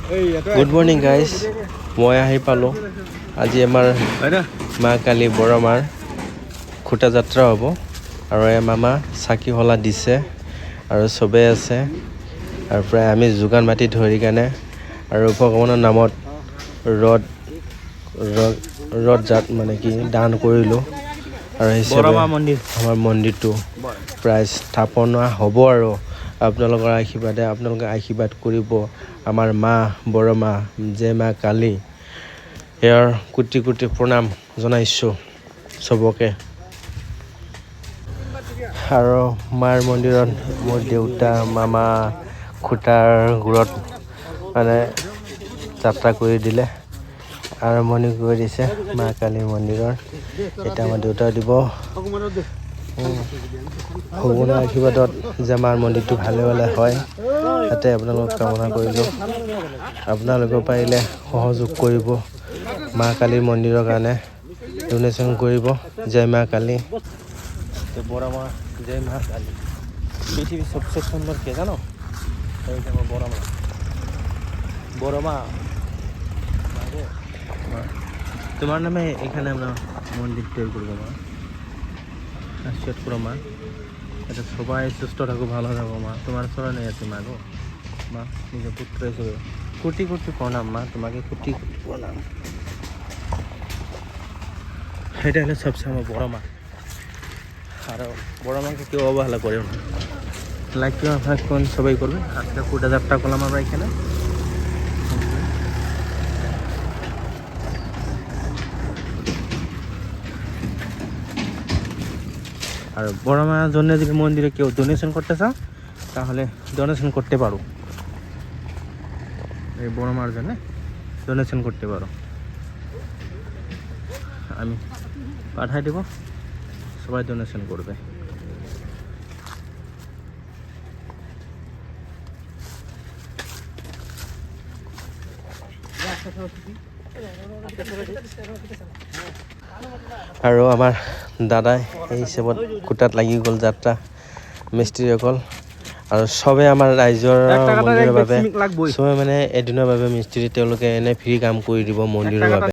Good morning guys, মই আহি পালোঁ। আজি আমাৰ মা কালী বৰমাৰ খুটা যাত্ৰা হ'ব আৰু মামা চাকি হলা দিছে আৰু চবেই আছে আৰু প্ৰায় আমি যোগান মাতি ধৰি কেনে আৰু ভগৱানৰ নামত ৰদ জাত মানে কি দান কৰিলোঁ আৰু হিচাপে আমাৰ মন্দিৰটো প্ৰায় স্থাপন হ'ব আৰু আপোনালোকৰ আশীৰ্বাদে আপোনালোকে আশীৰ্বাদ কৰিব। আমাৰ মা বৰমা জয় মা কালী ইয়াৰ কোটি কোটি প্ৰণাম জনাইছোঁ চবকে। আৰু মাৰ মন্দিৰত মোৰ দেউতা মামা খুটাৰ গুৰত মানে যাত্ৰা কৰি দিলে, আৰম্ভণি কৰি দিছে মা কালী মন্দিৰৰ। এতিয়া আমাৰ দেউতা দিব ভগৱানৰ আশীৰ্বাদত যে মাৰ মন্দিৰটো ভালে ভালে হয় তাতে আপোনালোক কামনা কৰিলোঁ। আপোনালোকে পাৰিলে সহযোগ কৰিব মা কালীৰ মন্দিৰৰ কাৰণে, ডনেশ্যন কৰিব। জয় মা কালী, বৰমা জয় মা কালী। পৃথিবীর সবচেয়ে সুন্দর কে জানো? এইটা আমার বড়মা। বড়মা তোমার নামে এখানে আমরা মন্দির তৈরি করবো মা, আশীর্বাদ করো মা, এটা সবাই সুস্থ থাকো ভালো থাকো মা। তোমার স্মরণে আছে মা গো, মা নিজের পুত্র হিসেবে কোটি কোটি প্রণাম মা, তোমাকে কোটি কোটি প্রণাম। এটা হলো সবচেয়ে আমার বড় মা, আর বড় মাকে কেউ অবহেলা করেও না। লাইক কোন সবাই করবে। আজকে খুঁটা যাত্রা করলাম আমরা এখানে। আর বড় মায়ের জন্য যদি মন্দিরে কেউ ডোনেশন করতে চাও তাহলে ডোনেশন করতে পারো, এই বড় মার জন্য ডোনেশন করতে পারো, আমি পাঠাই দেব, সবাই ডোনেশন করবে। আৰু আমাৰ দাদাই এই হিচাপত খুটাত লাগি গ'ল, যাত্ৰা মিস্ত্ৰীসকল আৰু চবে আমাৰ ৰাইজৰ মন্দিৰৰ বাবে চবে মানে এদিনৰ বাবে মিস্ত্ৰী তেওঁলোকে এনে ফ্ৰী কাম কৰি দিব মন্দিৰৰ বাবে।